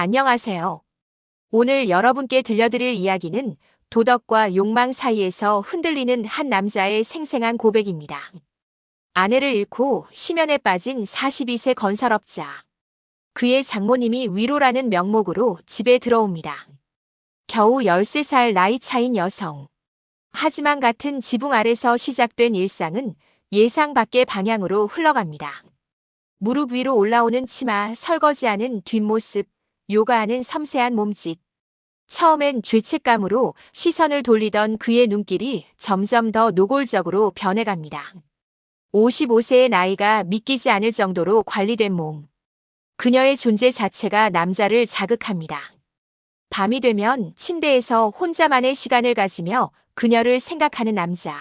안녕하세요. 오늘 여러분께 들려드릴 이야기는 도덕과 욕망 사이에서 흔들리는 한 남자의 생생한 고백입니다. 아내를 잃고 심연에 빠진 42세 건설업자. 그의 장모님이 위로라는 명목으로 집에 들어옵니다. 겨우 13살 나이 차인 여성. 하지만 같은 지붕 아래서 시작된 일상은 예상 밖의 방향으로 흘러갑니다. 무릎 위로 올라오는 치마, 설거지하는 뒷모습, 요가하는 섬세한 몸짓. 처음엔 죄책감으로 시선을 돌리던 그의 눈길이 점점 더 노골적으로 변해갑니다. 55세의 나이가 믿기지 않을 정도로 관리된 몸. 그녀의 존재 자체가 남자를 자극합니다. 밤이 되면 침대에서 혼자만의 시간을 가지며 그녀를 생각하는 남자.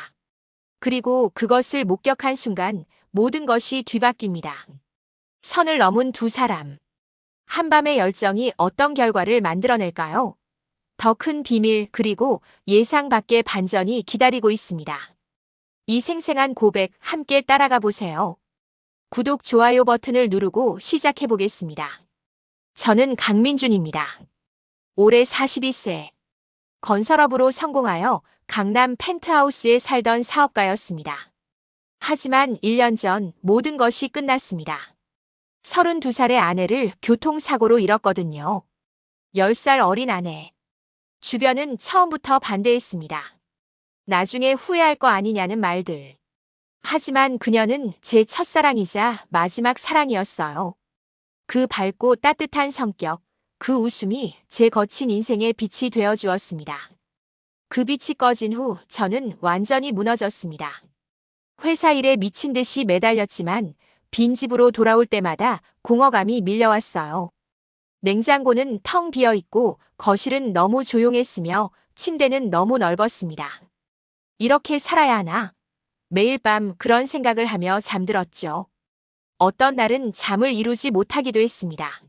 그리고 그것을 목격한 순간 모든 것이 뒤바뀝니다. 선을 넘은 두 사람. 한밤의 열정이 어떤 결과를 만들어낼까요? 더 큰 비밀 그리고 예상 밖의 반전이 기다리고 있습니다. 이 생생한 고백 함께 따라가 보세요. 구독, 좋아요 버튼을 누르고 시작해 보겠습니다. 저는 강민준입니다. 올해 42세. 건설업으로 성공하여 강남 펜트하우스에 살던 사업가였습니다. 하지만 1년 전 모든 것이 끝났습니다. 32살의 아내를 교통사고로 잃었거든요. 10살 어린 아내. 주변은 처음부터 반대했습니다. 나중에 후회할 거 아니냐는 말들. 하지만 그녀는 제 첫사랑이자 마지막 사랑이었어요. 그 밝고 따뜻한 성격, 그 웃음이 제 거친 인생의 빛이 되어 주었습니다. 그 빛이 꺼진 후 저는 완전히 무너졌습니다. 회사 일에 미친 듯이 매달렸지만 빈집으로 돌아올 때마다 공허감이 밀려왔어요. 냉장고는 텅 비어 있고 거실은 너무 조용했으며 침대는 너무 넓었습니다. 이렇게 살아야 하나? 매일 밤 그런 생각을 하며 잠들었죠. 어떤 날은 잠을 이루지 못하기도 했습니다.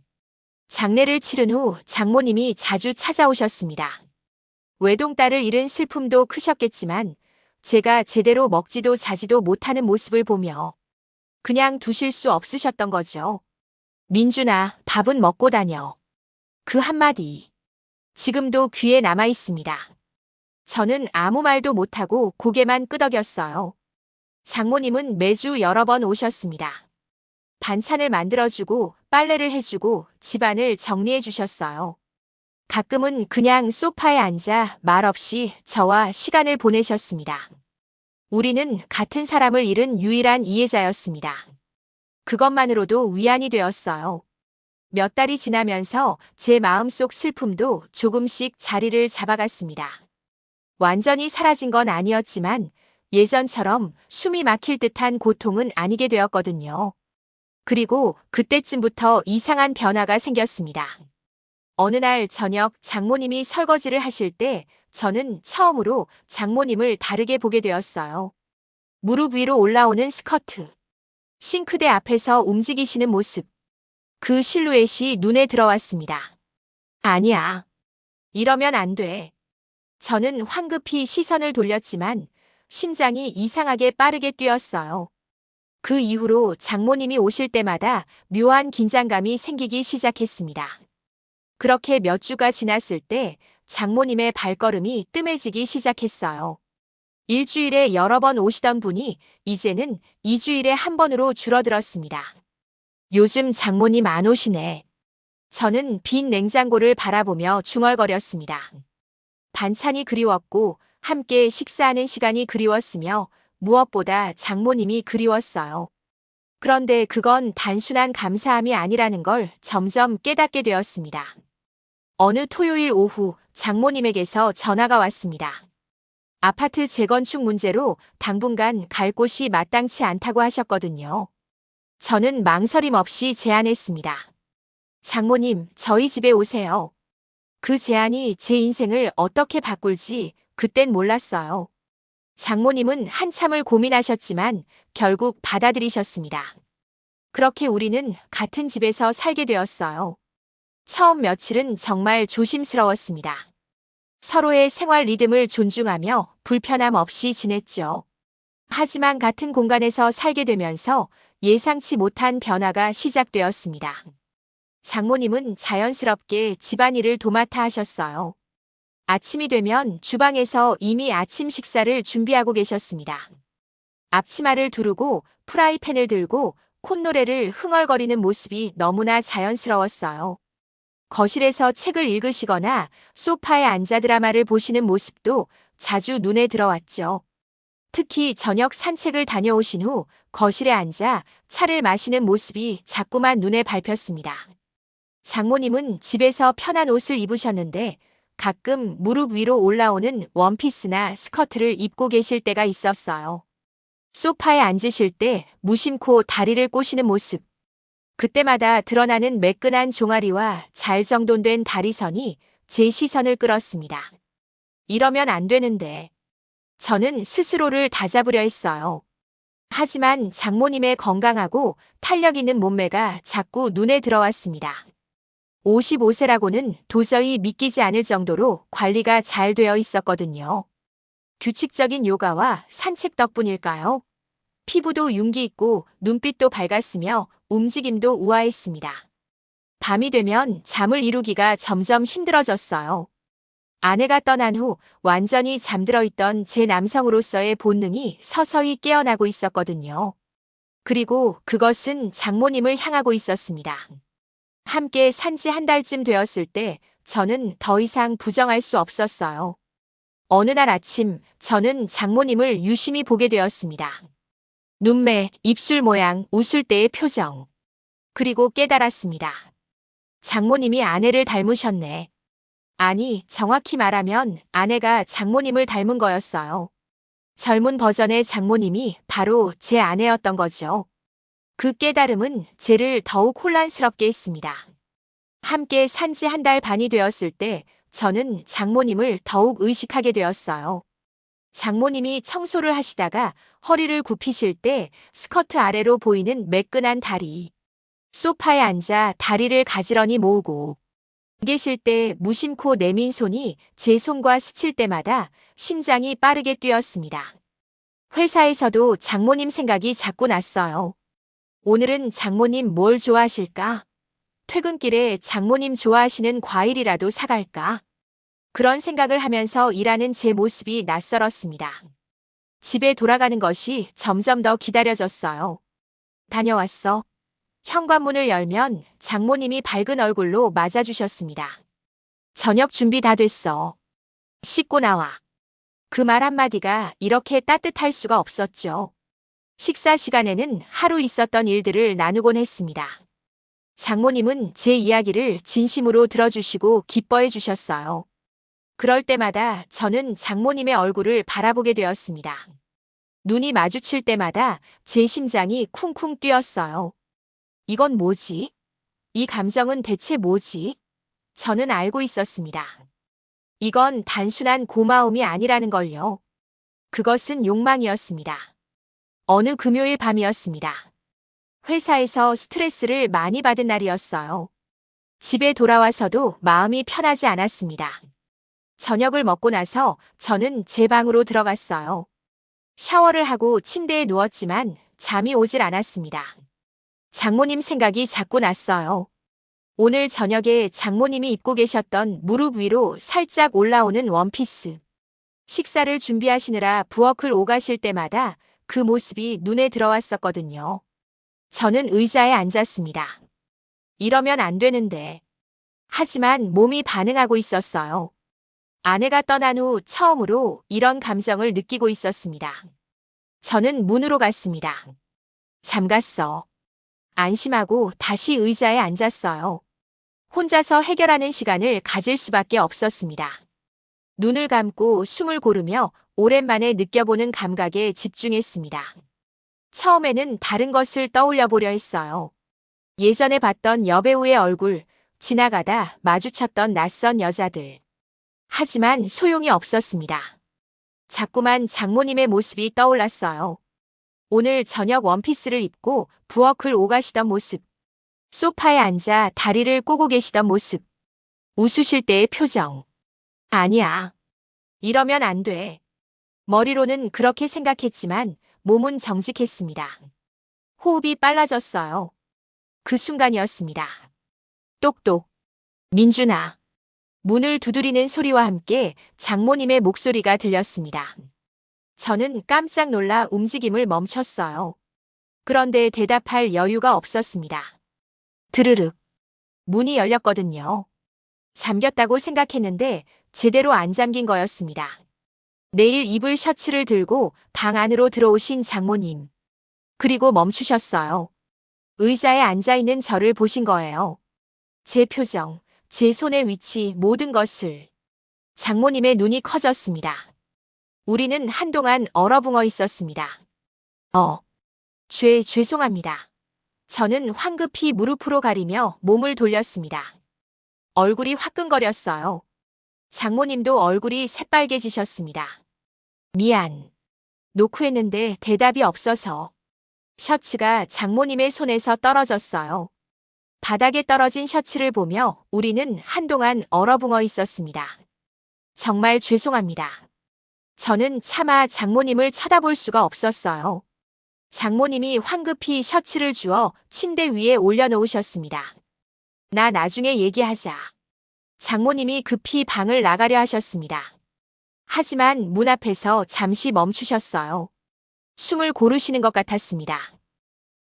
장례를 치른 후 장모님이 자주 찾아오셨습니다. 외동딸을 잃은 슬픔도 크셨겠지만 제가 제대로 먹지도 자지도 못하는 모습을 보며 그냥 두실 수 없으셨던 거죠. 민준아, 밥은 먹고 다녀. 그 한마디. 지금도 귀에 남아 있습니다. 저는 아무 말도 못하고 고개만 끄덕였어요. 장모님은 매주 여러 번 오셨습니다. 반찬을 만들어주고 빨래를 해주고 집안을 정리해 주셨어요. 가끔은 그냥 소파에 앉아 말없이 저와 시간을 보내셨습니다. 우리는 같은 사람을 잃은 유일한 이해자였습니다. 그것만으로도 위안이 되었어요. 몇 달이 지나면서 제 마음속 슬픔도 조금씩 자리를 잡아갔습니다. 완전히 사라진 건 아니었지만 예전처럼 숨이 막힐 듯한 고통은 아니게 되었거든요. 그리고 그때쯤부터 이상한 변화가 생겼습니다. 어느 날 저녁 장모님이 설거지를 하실 때 저는 처음으로 장모님을 다르게 보게 되었어요. 무릎 위로 올라오는 스커트. 싱크대 앞에서 움직이시는 모습. 그 실루엣이 눈에 들어왔습니다. 아니야. 이러면 안 돼. 저는 황급히 시선을 돌렸지만 심장이 이상하게 빠르게 뛰었어요. 그 이후로 장모님이 오실 때마다 묘한 긴장감이 생기기 시작했습니다. 그렇게 몇 주가 지났을 때 장모님의 발걸음이 뜸해지기 시작했어요. 일주일에 여러 번 오시던 분이 이제는 2주일에 한 번으로 줄어들었습니다. 요즘 장모님 안 오시네. 저는 빈 냉장고를 바라보며 중얼거렸습니다. 반찬이 그리웠고 함께 식사하는 시간이 그리웠으며 무엇보다 장모님이 그리웠어요. 그런데 그건 단순한 감사함이 아니라는 걸 점점 깨닫게 되었습니다. 어느 토요일 오후 장모님에게서 전화가 왔습니다. 아파트 재건축 문제로 당분간 갈 곳이 마땅치 않다고 하셨거든요. 저는 망설임 없이 제안했습니다. 장모님, 저희 집에 오세요. 그 제안이 제 인생을 어떻게 바꿀지 그땐 몰랐어요. 장모님은 한참을 고민하셨지만 결국 받아들이셨습니다. 그렇게 우리는 같은 집에서 살게 되었어요. 처음 며칠은 정말 조심스러웠습니다. 서로의 생활 리듬을 존중하며 불편함 없이 지냈죠. 하지만 같은 공간에서 살게 되면서 예상치 못한 변화가 시작되었습니다. 장모님은 자연스럽게 집안일을 도맡아 하셨어요. 아침이 되면 주방에서 이미 아침 식사를 준비하고 계셨습니다. 앞치마를 두르고 프라이팬을 들고 콧노래를 흥얼거리는 모습이 너무나 자연스러웠어요. 거실에서 책을 읽으시거나 소파에 앉아 드라마를 보시는 모습도 자주 눈에 들어왔죠. 특히 저녁 산책을 다녀오신 후 거실에 앉아 차를 마시는 모습이 자꾸만 눈에 밟혔습니다. 장모님은 집에서 편한 옷을 입으셨는데 가끔 무릎 위로 올라오는 원피스나 스커트를 입고 계실 때가 있었어요. 소파에 앉으실 때 무심코 다리를 꼬시는 모습. 그때마다 드러나는 매끈한 종아리와 잘 정돈된 다리선이 제 시선을 끌었습니다. 이러면 안 되는데. 저는 스스로를 다잡으려 했어요. 하지만 장모님의 건강하고 탄력 있는 몸매가 자꾸 눈에 들어왔습니다. 55세라고는 도저히 믿기지 않을 정도로 관리가 잘 되어 있었거든요. 규칙적인 요가와 산책 덕분일까요? 피부도 윤기 있고 눈빛도 밝았으며 움직임도 우아했습니다. 밤이 되면 잠을 이루기가 점점 힘들어졌어요. 아내가 떠난 후 완전히 잠들어 있던 제 남성으로서의 본능이 서서히 깨어나고 있었거든요. 그리고 그것은 장모님을 향하고 있었습니다. 함께 산지 한 달쯤 되었을 때 저는 더 이상 부정할 수 없었어요. 어느 날 아침 저는 장모님을 유심히 보게 되었습니다. 눈매, 입술 모양, 웃을 때의 표정. 그리고 깨달았습니다. 장모님이 아내를 닮으셨네. 아니, 정확히 말하면 아내가 장모님을 닮은 거였어요. 젊은 버전의 장모님이 바로 제 아내였던 거죠. 그 깨달음은 쟤를 더욱 혼란스럽게 했습니다. 함께 산지 한 달 반이 되었을 때 저는 장모님을 더욱 의식하게 되었어요. 장모님이 청소를 하시다가 허리를 굽히실 때 스커트 아래로 보이는 매끈한 다리. 소파에 앉아 다리를 가지런히 모으고 계실 때 무심코 내민 손이 제 손과 스칠 때마다 심장이 빠르게 뛰었습니다. 회사에서도 장모님 생각이 자꾸 났어요. 오늘은 장모님 뭘 좋아하실까? 퇴근길에 장모님 좋아하시는 과일이라도 사갈까? 그런 생각을 하면서 일하는 제 모습이 낯설었습니다. 집에 돌아가는 것이 점점 더 기다려졌어요. 다녀왔어. 현관문을 열면 장모님이 밝은 얼굴로 맞아주셨습니다. 저녁 준비 다 됐어. 씻고 나와. 그 말 한마디가 이렇게 따뜻할 수가 없었죠. 식사 시간에는 하루 있었던 일들을 나누곤 했습니다. 장모님은 제 이야기를 진심으로 들어주시고 기뻐해 주셨어요. 그럴 때마다 저는 장모님의 얼굴을 바라보게 되었습니다. 눈이 마주칠 때마다 제 심장이 쿵쿵 뛰었어요. 이건 뭐지? 이 감정은 대체 뭐지? 저는 알고 있었습니다. 이건 단순한 고마움이 아니라는 걸요. 그것은 욕망이었습니다. 어느 금요일 밤이었습니다. 회사에서 스트레스를 많이 받은 날이었어요. 집에 돌아와서도 마음이 편하지 않았습니다. 저녁을 먹고 나서 저는 제 방으로 들어갔어요. 샤워를 하고 침대에 누웠지만 잠이 오질 않았습니다. 장모님 생각이 자꾸 났어요. 오늘 저녁에 장모님이 입고 계셨던 무릎 위로 살짝 올라오는 원피스. 식사를 준비하시느라 부엌을 오가실 때마다 그 모습이 눈에 들어왔었거든요. 저는 의자에 앉았습니다. 이러면 안 되는데. 하지만 몸이 반응하고 있었어요. 아내가 떠난 후 처음으로 이런 감정을 느끼고 있었습니다. 저는 문으로 갔습니다. 잠갔어. 안심하고 다시 의자에 앉았어요. 혼자서 해결하는 시간을 가질 수밖에 없었습니다. 눈을 감고 숨을 고르며 오랜만에 느껴보는 감각에 집중했습니다. 처음에는 다른 것을 떠올려 보려 했어요. 예전에 봤던 여배우의 얼굴, 지나가다 마주쳤던 낯선 여자들. 하지만 소용이 없었습니다. 자꾸만 장모님의 모습이 떠올랐어요. 오늘 저녁 원피스를 입고 부엌을 오가시던 모습. 소파에 앉아 다리를 꼬고 계시던 모습. 웃으실 때의 표정. 아니야. 이러면 안 돼. 머리로는 그렇게 생각했지만 몸은 정직했습니다. 호흡이 빨라졌어요. 그 순간이었습니다. 똑똑. 민준아. 문을 두드리는 소리와 함께 장모님의 목소리가 들렸습니다. 저는 깜짝 놀라 움직임을 멈췄어요. 그런데 대답할 여유가 없었습니다. 드르륵. 문이 열렸거든요. 잠겼다고 생각했는데 제대로 안 잠긴 거였습니다. 내일 입을 셔츠를 들고 방 안으로 들어오신 장모님. 그리고 멈추셨어요. 의자에 앉아있는 저를 보신 거예요. 제 표정, 제 손의 위치, 모든 것을. 장모님의 눈이 커졌습니다. 우리는 한동안 얼어붕어 있었습니다. 죄송합니다. 저는 황급히 무릎으로 가리며 몸을 돌렸습니다. 얼굴이 화끈거렸어요. 장모님도 얼굴이 새빨개지셨습니다. 미안. 노크했는데 대답이 없어서. 셔츠가 장모님의 손에서 떨어졌어요. 바닥에 떨어진 셔츠를 보며 우리는 한동안 얼어붕어 있었습니다. 정말 죄송합니다. 저는 차마 장모님을 쳐다볼 수가 없었어요. 장모님이 황급히 셔츠를 주워 침대 위에 올려놓으셨습니다. 나 나중에 얘기하자. 장모님이 급히 방을 나가려 하셨습니다. 하지만 문 앞에서 잠시 멈추셨어요. 숨을 고르시는 것 같았습니다.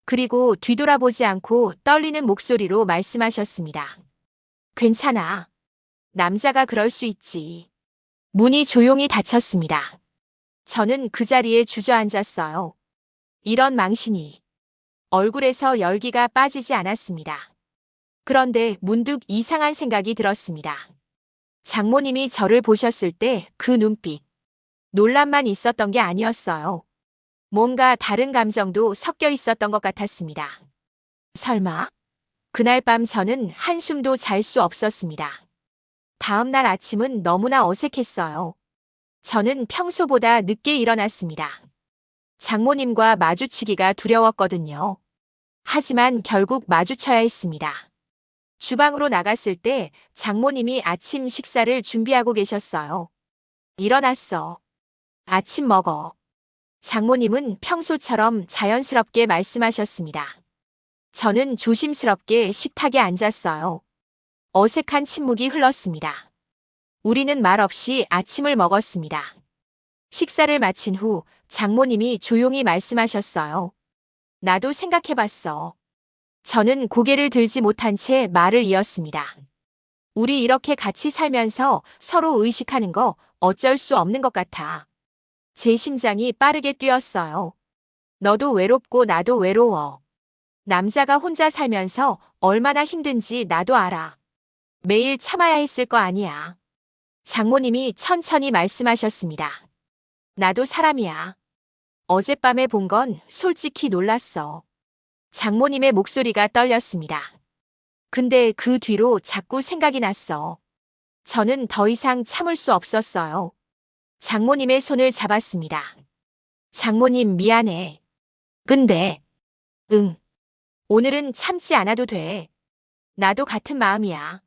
그리고 뒤돌아보지 않고 떨리는 목소리로 말씀하셨습니다. 괜찮아. 남자가 그럴 수 있지. 문이 조용히 닫혔습니다. 저는 그 자리에 주저앉았어요. 이런 망신이. 얼굴에서 열기가 빠지지 않았습니다. 그런데 문득 이상한 생각이 들었습니다. 장모님이 저를 보셨을 때 그 눈빛. 놀람만 있었던 게 아니었어요. 뭔가 다른 감정도 섞여 있었던 것 같았습니다. 설마? 그날 밤 저는 한숨도 잘 수 없었습니다. 다음 날 아침은 너무나 어색했어요. 저는 평소보다 늦게 일어났습니다. 장모님과 마주치기가 두려웠거든요. 하지만 결국 마주쳐야 했습니다. 주방으로 나갔을 때 장모님이 아침 식사를 준비하고 계셨어요. 일어났어. 아침 먹어. 장모님은 평소처럼 자연스럽게 말씀하셨습니다. 저는 조심스럽게 식탁에 앉았어요. 어색한 침묵이 흘렀습니다. 우리는 말없이 아침을 먹었습니다. 식사를 마친 후 장모님이 조용히 말씀하셨어요. 나도 생각해봤어. 저는 고개를 들지 못한 채 말을 이었습니다. 우리 이렇게 같이 살면서 서로 의식하는 거 어쩔 수 없는 것 같아. 제 심장이 빠르게 뛰었어요. 너도 외롭고 나도 외로워. 남자가 혼자 살면서 얼마나 힘든지 나도 알아. 매일 참아야 했을 거 아니야. 장모님이 천천히 말씀하셨습니다. 나도 사람이야. 어젯밤에 본 건 솔직히 놀랐어. 장모님의 목소리가 떨렸습니다. 근데 그 뒤로 자꾸 생각이 났어. 저는 더 이상 참을 수 없었어요. 장모님의 손을 잡았습니다. 장모님 미안해. 근데, 오늘은 참지 않아도 돼. 나도 같은 마음이야.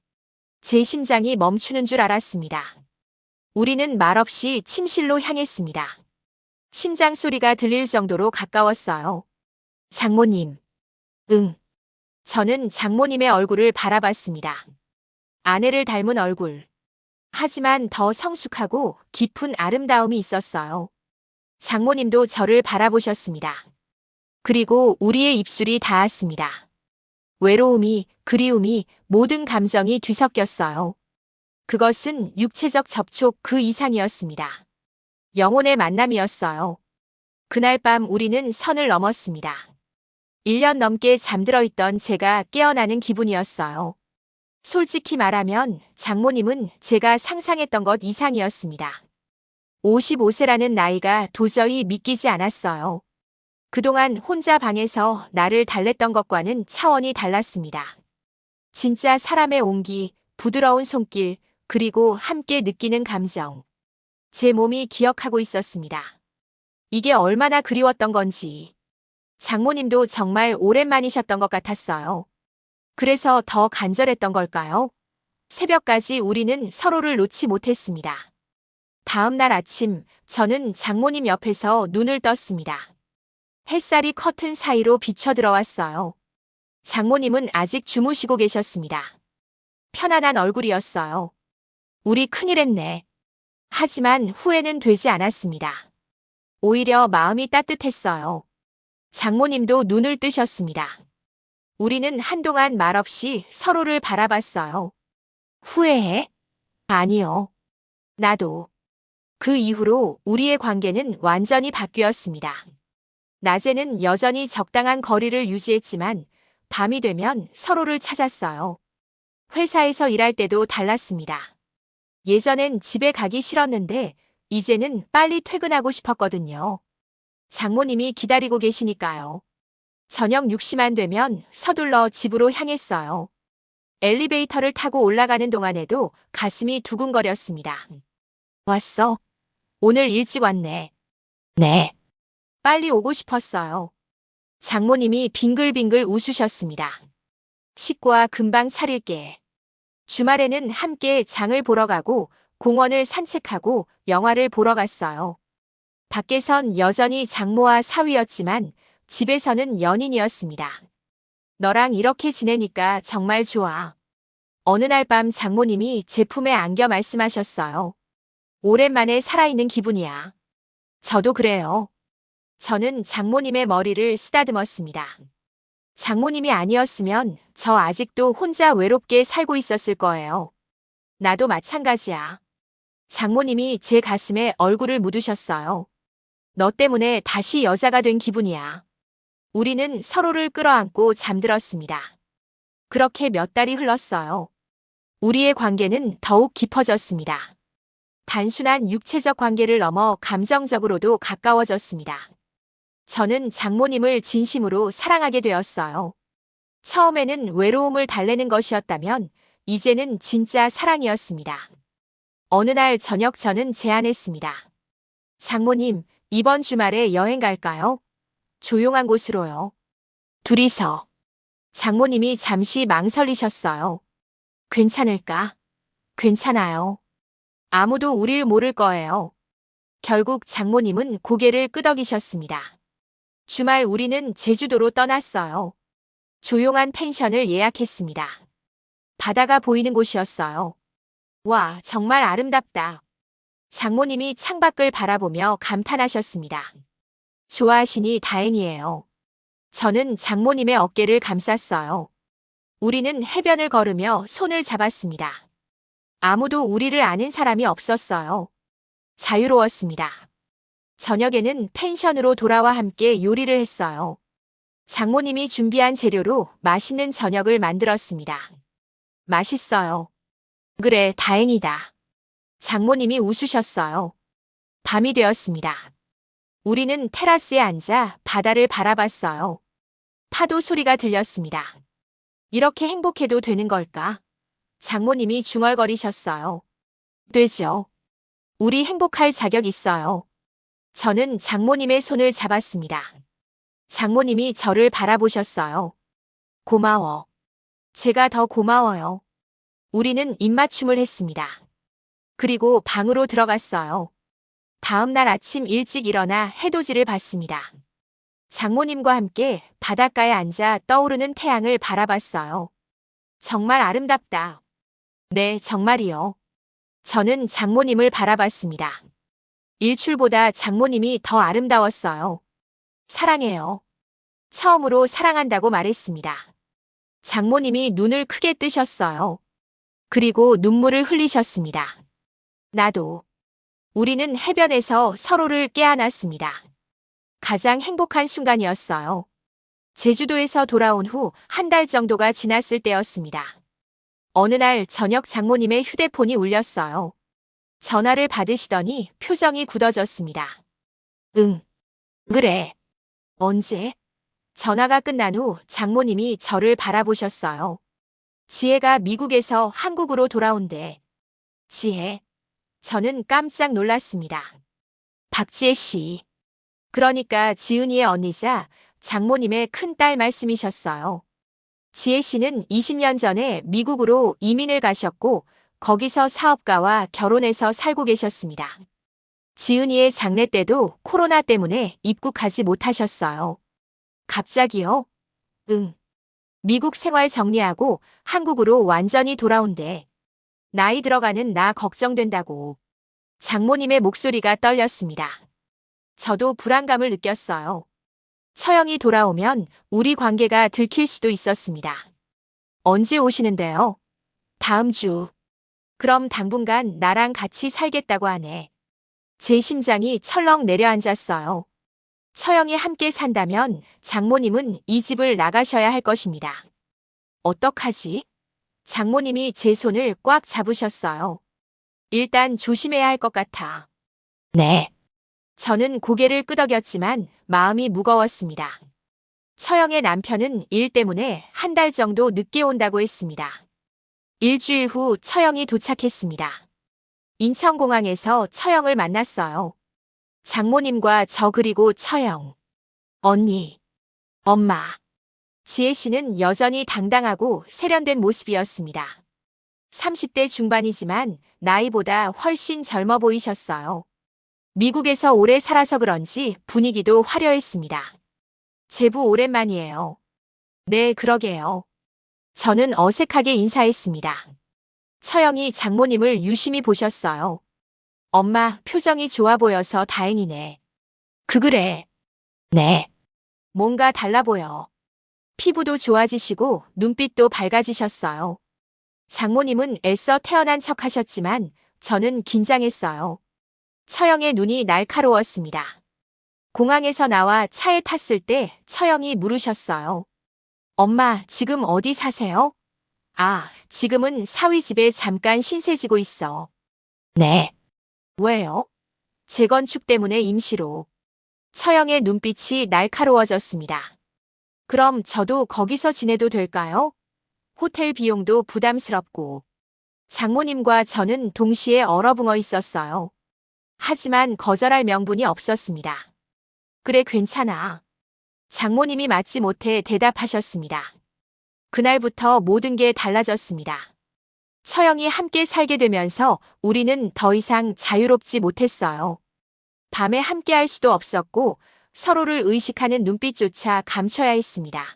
제 심장이 멈추는 줄 알았습니다. 우리는 말없이 침실로 향했습니다. 심장 소리가 들릴 정도로 가까웠어요. 장모님. 저는 장모님의 얼굴을 바라봤습니다. 아내를 닮은 얼굴. 하지만 더 성숙하고 깊은 아름다움이 있었어요. 장모님도 저를 바라보셨습니다. 그리고 우리의 입술이 닿았습니다. 외로움이, 그리움이, 모든 감정이 뒤섞였어요. 그것은 육체적 접촉 그 이상이었습니다. 영혼의 만남이었어요. 그날 밤 우리는 선을 넘었습니다. 1년 넘게 잠들어 있던 제가 깨어나는 기분이었어요. 솔직히 말하면 장모님은 제가 상상했던 것 이상이었습니다. 55세라는 나이가 도저히 믿기지 않았어요. 그동안 혼자 방에서 나를 달랬던 것과는 차원이 달랐습니다. 진짜 사람의 온기, 부드러운 손길, 그리고 함께 느끼는 감정. 제 몸이 기억하고 있었습니다. 이게 얼마나 그리웠던 건지. 장모님도 정말 오랜만이셨던 것 같았어요. 그래서 더 간절했던 걸까요? 새벽까지 우리는 서로를 놓지 못했습니다. 다음 날 아침, 저는 장모님 옆에서 눈을 떴습니다. 햇살이 커튼 사이로 비쳐 들어왔어요. 장모님은 아직 주무시고 계셨습니다. 편안한 얼굴이었어요. 우리 큰일했네. 하지만 후회는 되지 않았습니다. 오히려 마음이 따뜻했어요. 장모님도 눈을 뜨셨습니다. 우리는 한동안 말없이 서로를 바라봤어요. 후회해? 아니요. 나도. 그 이후로 우리의 관계는 완전히 바뀌었습니다. 낮에는 여전히 적당한 거리를 유지했지만 밤이 되면 서로를 찾았어요. 회사에서 일할 때도 달랐습니다. 예전엔 집에 가기 싫었는데 이제는 빨리 퇴근하고 싶었거든요. 장모님이 기다리고 계시니까요. 저녁 6시만 되면 서둘러 집으로 향했어요. 엘리베이터를 타고 올라가는 동안에도 가슴이 두근거렸습니다. 왔어? 오늘 일찍 왔네. 네. 빨리 오고 싶었어요. 장모님이 빙글빙글 웃으셨습니다. 식구와 금방 차릴게. 주말에는 함께 장을 보러 가고 공원을 산책하고 영화를 보러 갔어요. 밖에선 여전히 장모와 사위였지만 집에서는 연인이었습니다. 너랑 이렇게 지내니까 정말 좋아. 어느 날 밤 장모님이 제 품에 안겨 말씀하셨어요. 오랜만에 살아있는 기분이야. 저도 그래요. 저는 장모님의 머리를 쓰다듬었습니다. 장모님이 아니었으면 저 아직도 혼자 외롭게 살고 있었을 거예요. 나도 마찬가지야. 장모님이 제 가슴에 얼굴을 묻으셨어요. 너 때문에 다시 여자가 된 기분이야. 우리는 서로를 끌어안고 잠들었습니다. 그렇게 몇 달이 흘렀어요. 우리의 관계는 더욱 깊어졌습니다. 단순한 육체적 관계를 넘어 감정적으로도 가까워졌습니다. 저는 장모님을 진심으로 사랑하게 되었어요. 처음에는 외로움을 달래는 것이었다면 이제는 진짜 사랑이었습니다. 어느 날 저녁 저는 제안했습니다. 장모님, 이번 주말에 여행 갈까요? 조용한 곳으로요. 둘이서. 장모님이 잠시 망설이셨어요. 괜찮을까? 괜찮아요. 아무도 우릴 모를 거예요. 결국 장모님은 고개를 끄덕이셨습니다. 주말 우리는 제주도로 떠났어요. 조용한 펜션을 예약했습니다. 바다가 보이는 곳이었어요. 와, 정말 아름답다. 장모님이 창밖을 바라보며 감탄하셨습니다. 좋아하시니 다행이에요. 저는 장모님의 어깨를 감쌌어요. 우리는 해변을 걸으며 손을 잡았습니다. 아무도 우리를 아는 사람이 없었어요. 자유로웠습니다. 저녁에는 펜션으로 돌아와 함께 요리를 했어요. 장모님이 준비한 재료로 맛있는 저녁을 만들었습니다. 맛있어요. 그래, 다행이다. 장모님이 웃으셨어요. 밤이 되었습니다. 우리는 테라스에 앉아 바다를 바라봤어요. 파도 소리가 들렸습니다. 이렇게 행복해도 되는 걸까? 장모님이 중얼거리셨어요. 되죠. 우리 행복할 자격 있어요. 저는 장모님의 손을 잡았습니다. 장모님이 저를 바라보셨어요. 고마워. 제가 더 고마워요. 우리는 입맞춤을 했습니다. 그리고 방으로 들어갔어요. 다음 날 아침 일찍 일어나 해돋이를 봤습니다. 장모님과 함께 바닷가에 앉아 떠오르는 태양을 바라봤어요. 정말 아름답다. 네, 정말이요. 저는 장모님을 바라봤습니다. 일출보다 장모님이 더 아름다웠어요. 사랑해요. 처음으로 사랑한다고 말했습니다. 장모님이 눈을 크게 뜨셨어요. 그리고 눈물을 흘리셨습니다. 나도. 우리는 해변에서 서로를 껴안았습니다. 가장 행복한 순간이었어요. 제주도에서 돌아온 후 한 달 정도가 지났을 때였습니다. 어느 날 저녁 장모님의 휴대폰이 울렸어요. 전화를 받으시더니 표정이 굳어졌습니다. 응. 그래. 언제? 전화가 끝난 후 장모님이 저를 바라보셨어요. 지혜가 미국에서 한국으로 돌아온대. 지혜. 저는 깜짝 놀랐습니다. 박지혜 씨. 그러니까 지은이의 언니자 장모님의 큰딸 말씀이셨어요. 지혜 씨는 20년 전에 미국으로 이민을 가셨고 거기서 사업가와 결혼해서 살고 계셨습니다. 지은이의 장례 때도 코로나 때문에 입국하지 못하셨어요. 갑자기요? 응. 미국 생활 정리하고 한국으로 완전히 돌아온대. 나이 들어가는 나 걱정된다고. 장모님의 목소리가 떨렸습니다. 저도 불안감을 느꼈어요. 처형이 돌아오면 우리 관계가 들킬 수도 있었습니다. 언제 오시는데요? 다음 주. 그럼 당분간 나랑 같이 살겠다고 하네. 제 심장이 철렁 내려앉았어요. 처형이 함께 산다면 장모님은 이 집을 나가셔야 할 것입니다. 어떡하지? 장모님이 제 손을 꽉 잡으셨어요. 일단 조심해야 할 것 같아. 네. 저는 고개를 끄덕였지만 마음이 무거웠습니다. 처형의 남편은 일 때문에 한 달 정도 늦게 온다고 했습니다. 일주일 후 처형이 도착했습니다. 인천공항에서 처형을 만났어요. 장모님과 저 그리고 처형, 언니, 엄마. 지혜 씨는 여전히 당당하고 세련된 모습이었습니다. 30대 중반이지만 나이보다 훨씬 젊어 보이셨어요. 미국에서 오래 살아서 그런지 분위기도 화려했습니다. 제부 오랜만이에요. 네, 그러게요. 저는 어색하게 인사했습니다. 처형이 장모님을 유심히 보셨어요. 엄마, 표정이 좋아 보여서 다행이네. 그래. 네. 뭔가 달라 보여. 피부도 좋아지시고 눈빛도 밝아지셨어요. 장모님은 애써 태어난 척 하셨지만 저는 긴장했어요. 처형의 눈이 날카로웠습니다. 공항에서 나와 차에 탔을 때 처형이 물으셨어요. 엄마, 지금 어디 사세요? 아, 지금은 사위 집에 잠깐 신세지고 있어. 네. 왜요? 재건축 때문에 임시로. 처형의 눈빛이 날카로워졌습니다. 그럼 저도 거기서 지내도 될까요? 호텔 비용도 부담스럽고. 장모님과 저는 동시에 얼어붙어 있었어요. 하지만 거절할 명분이 없었습니다. 그래, 괜찮아. 장모님이 맞지 못해 대답하셨습니다. 그날부터 모든 게 달라졌습니다. 처형이 함께 살게 되면서 우리는 더 이상 자유롭지 못했어요. 밤에 함께 할 수도 없었고 서로를 의식하는 눈빛조차 감춰야 했습니다.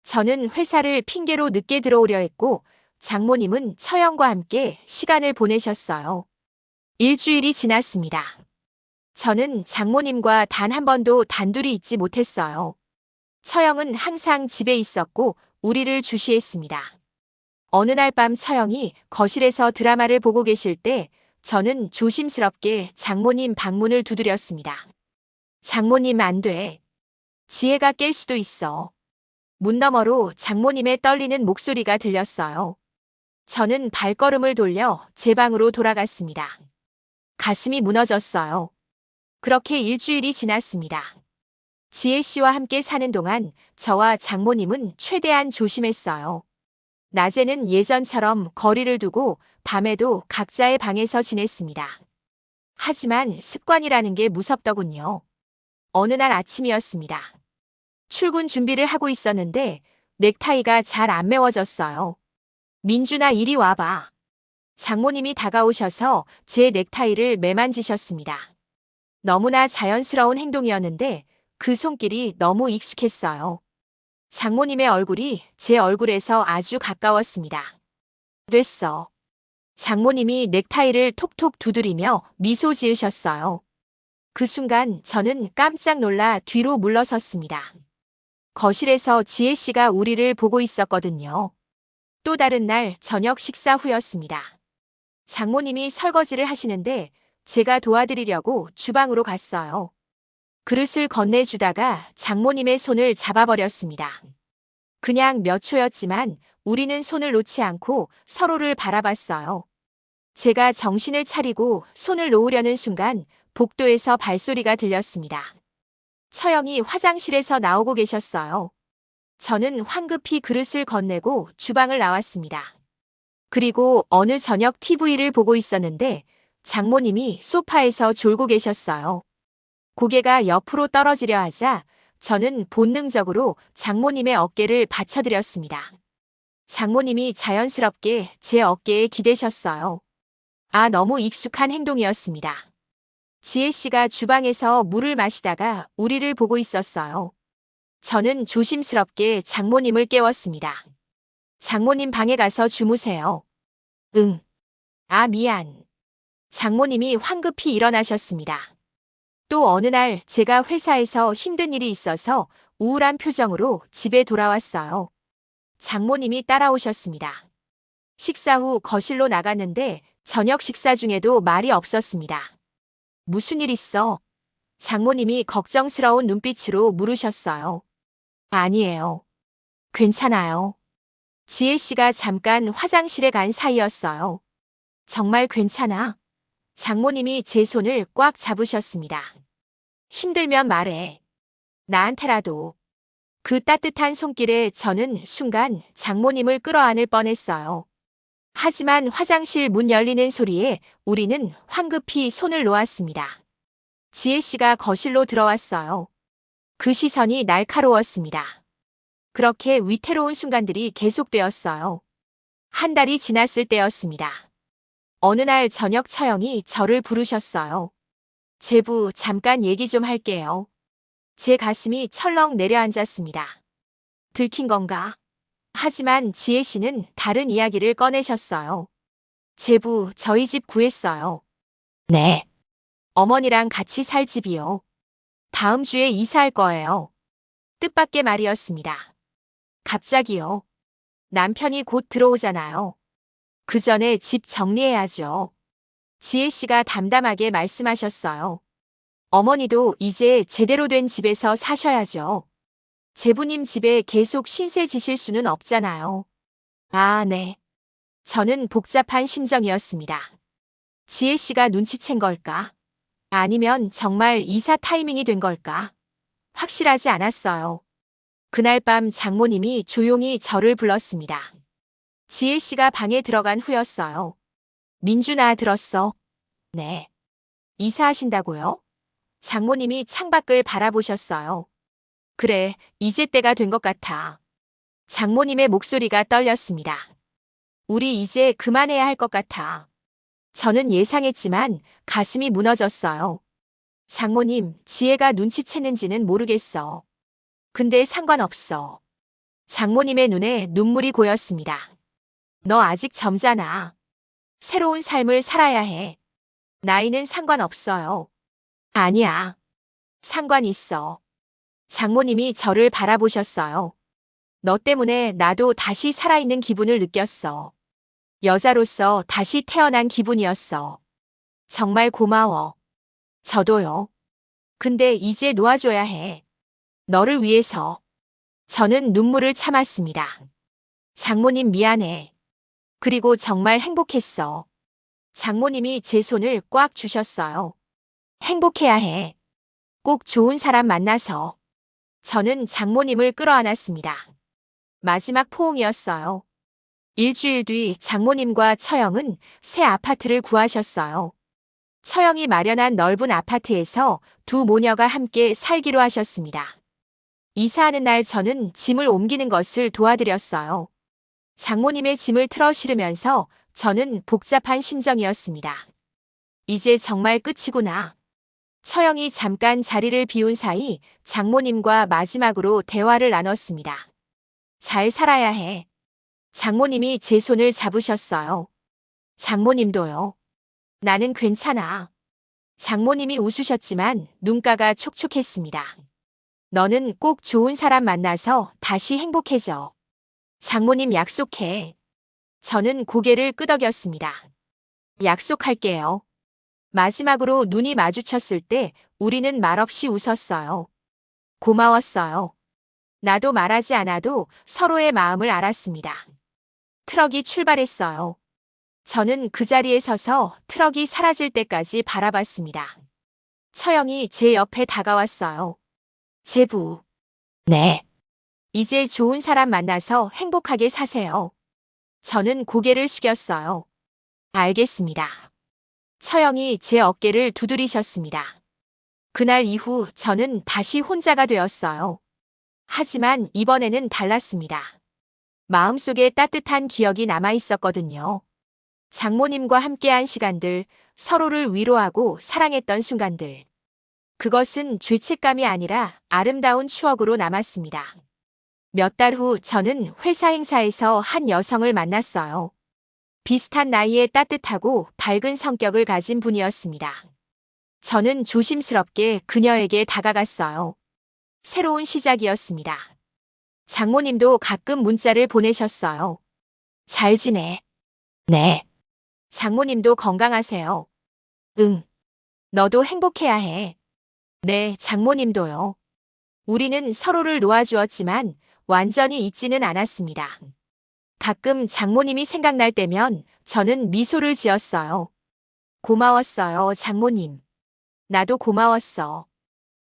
저는 회사를 핑계로 늦게 들어오려 했고 장모님은 처형과 함께 시간을 보내셨어요. 일주일이 지났습니다. 저는 장모님과 단 한 번도 단둘이 있지 못했어요. 처형은 항상 집에 있었고 우리를 주시했습니다. 어느 날 밤 처형이 거실에서 드라마를 보고 계실 때 저는 조심스럽게 장모님 방문을 두드렸습니다. 장모님, 안 돼. 지혜가 깰 수도 있어. 문 너머로 장모님의 떨리는 목소리가 들렸어요. 저는 발걸음을 돌려 제 방으로 돌아갔습니다. 가슴이 무너졌어요. 그렇게 일주일이 지났습니다. 지혜 씨와 함께 사는 동안 저와 장모님은 최대한 조심했어요. 낮에는 예전처럼 거리를 두고 밤에도 각자의 방에서 지냈습니다. 하지만 습관이라는 게 무섭더군요. 어느 날 아침이었습니다. 출근 준비를 하고 있었는데 넥타이가 잘 안 매워졌어요. 민준아, 이리 와봐. 장모님이 다가오셔서 제 넥타이를 매만지셨습니다. 너무나 자연스러운 행동이었는데 그 손길이 너무 익숙했어요. 장모님의 얼굴이 제 얼굴에서 아주 가까웠습니다. 됐어. 장모님이 넥타이를 톡톡 두드리며 미소 지으셨어요. 그 순간 저는 깜짝 놀라 뒤로 물러섰습니다. 거실에서 지혜 씨가 우리를 보고 있었거든요. 또 다른 날 저녁 식사 후였습니다. 장모님이 설거지를 하시는데 제가 도와드리려고 주방으로 갔어요. 그릇을 건네주다가 장모님의 손을 잡아버렸습니다. 그냥 몇 초였지만 우리는 손을 놓지 않고 서로를 바라봤어요. 제가 정신을 차리고 손을 놓으려는 순간 복도에서 발소리가 들렸습니다. 처형이 화장실에서 나오고 계셨어요. 저는 황급히 그릇을 건네고 주방을 나왔습니다. 그리고 어느 저녁 TV를 보고 있었는데 장모님이 소파에서 졸고 계셨어요. 고개가 옆으로 떨어지려 하자 저는 본능적으로 장모님의 어깨를 받쳐드렸습니다. 장모님이 자연스럽게 제 어깨에 기대셨어요. 아, 너무 익숙한 행동이었습니다. 지혜 씨가 주방에서 물을 마시다가 우리를 보고 있었어요. 저는 조심스럽게 장모님을 깨웠습니다. 장모님 방에 가서 주무세요. 응. 아, 미안. 장모님이 황급히 일어나셨습니다. 또 어느 날 제가 회사에서 힘든 일이 있어서 우울한 표정으로 집에 돌아왔어요. 장모님이 따라오셨습니다. 식사 후 거실로 나갔는데 저녁 식사 중에도 말이 없었습니다. 무슨 일 있어? 장모님이 걱정스러운 눈빛으로 물으셨어요. 아니에요. 괜찮아요. 지혜 씨가 잠깐 화장실에 간 사이였어요. 정말 괜찮아? 장모님이 제 손을 꽉 잡으셨습니다. 힘들면 말해. 나한테라도. 그 따뜻한 손길에 저는 순간 장모님을 끌어안을 뻔했어요. 하지만 화장실 문 열리는 소리에 우리는 황급히 손을 놓았습니다. 지혜 씨가 거실로 들어왔어요. 그 시선이 날카로웠습니다. 그렇게 위태로운 순간들이 계속되었어요. 한 달이 지났을 때였습니다. 어느 날 저녁 처형이 저를 부르셨어요. 제부, 잠깐 얘기 좀 할게요. 제 가슴이 철렁 내려앉았습니다. 들킨 건가? 하지만 지혜 씨는 다른 이야기를 꺼내셨어요. 제부, 저희 집 구했어요. 네. 어머니랑 같이 살 집이요. 다음 주에 이사할 거예요. 뜻밖의 말이었습니다. 갑자기요. 남편이 곧 들어오잖아요. 그 전에 집 정리해야죠. 지혜 씨가 담담하게 말씀하셨어요. 어머니도 이제 제대로 된 집에서 사셔야죠. 제부님 집에 계속 신세 지실 수는 없잖아요. 아, 네. 저는 복잡한 심정이었습니다. 지혜 씨가 눈치챈 걸까? 아니면 정말 이사 타이밍이 된 걸까? 확실하지 않았어요. 그날 밤 장모님이 조용히 저를 불렀습니다. 지혜 씨가 방에 들어간 후였어요. 민준아, 들었어? 네. 이사하신다고요? 장모님이 창밖을 바라보셨어요. 그래, 이제 때가 된 것 같아. 장모님의 목소리가 떨렸습니다. 우리 이제 그만해야 할 것 같아. 저는 예상했지만 가슴이 무너졌어요. 장모님, 지혜가 눈치챘는지는 모르겠어. 근데 상관없어. 장모님의 눈에 눈물이 고였습니다. 너 아직 젊잖아. 새로운 삶을 살아야 해. 나이는 상관없어요. 아니야. 상관 있어. 장모님이 저를 바라보셨어요. 너 때문에 나도 다시 살아있는 기분을 느꼈어. 여자로서 다시 태어난 기분이었어. 정말 고마워. 저도요. 근데 이제 놓아줘야 해. 너를 위해서. 저는 눈물을 참았습니다. 장모님 미안해. 그리고 정말 행복했어. 장모님이 제 손을 꽉 주셨어요. 행복해야 해. 꼭 좋은 사람 만나서. 저는 장모님을 끌어안았습니다. 마지막 포옹이었어요. 일주일 뒤 장모님과 처형은 새 아파트를 구하셨어요. 처형이 마련한 넓은 아파트에서 두 모녀가 함께 살기로 하셨습니다. 이사하는 날 저는 짐을 옮기는 것을 도와드렸어요. 장모님의 짐을 틀어 실으면서 저는 복잡한 심정이었습니다. 이제 정말 끝이구나. 처형이 잠깐 자리를 비운 사이 장모님과 마지막으로 대화를 나눴습니다. 잘 살아야 해. 장모님이 제 손을 잡으셨어요. 장모님도요. 나는 괜찮아. 장모님이 웃으셨지만 눈가가 촉촉했습니다. 너는 꼭 좋은 사람 만나서 다시 행복해져. 장모님 약속해. 저는 고개를 끄덕였습니다. 약속할게요. 마지막으로 눈이 마주쳤을 때 우리는 말없이 웃었어요. 고마웠어요. 나도 말하지 않아도 서로의 마음을 알았습니다. 트럭이 출발했어요. 저는 그 자리에 서서 트럭이 사라질 때까지 바라봤습니다. 처형이 제 옆에 다가왔어요. 제부. 네. 이제 좋은 사람 만나서 행복하게 사세요. 저는 고개를 숙였어요. 알겠습니다. 처형이 제 어깨를 두드리셨습니다. 그날 이후 저는 다시 혼자가 되었어요. 하지만 이번에는 달랐습니다. 마음속에 따뜻한 기억이 남아 있었거든요. 장모님과 함께한 시간들, 서로를 위로하고 사랑했던 순간들. 그것은 죄책감이 아니라 아름다운 추억으로 남았습니다. 몇 달 후 저는 회사 행사에서 한 여성을 만났어요. 비슷한 나이에 따뜻하고 밝은 성격을 가진 분이었습니다. 저는 조심스럽게 그녀에게 다가갔어요. 새로운 시작이었습니다. 장모님도 가끔 문자를 보내셨어요. 잘 지내? 네. 장모님도 건강하세요. 응. 너도 행복해야 해. 네, 장모님도요. 우리는 서로를 놓아주었지만 완전히 잊지는 않았습니다. 가끔 장모님이 생각날 때면 저는 미소를 지었어요. 고마웠어요, 장모님. 나도 고마웠어.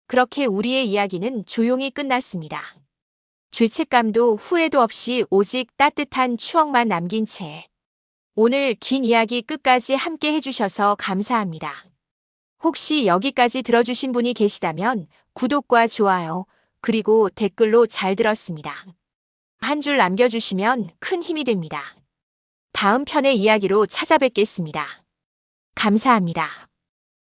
그렇게 우리의 이야기는 조용히 끝났습니다. 죄책감도 후회도 없이 오직 따뜻한 추억만 남긴 채. 오늘 긴 이야기 끝까지 함께 해주셔서 감사합니다. 혹시 여기까지 들어주신 분이 계시다면 구독과 좋아요, 그리고 댓글로 잘 들었습니다. 한 줄 남겨주시면 큰 힘이 됩니다. 다음 편의 이야기로 찾아뵙겠습니다. 감사합니다.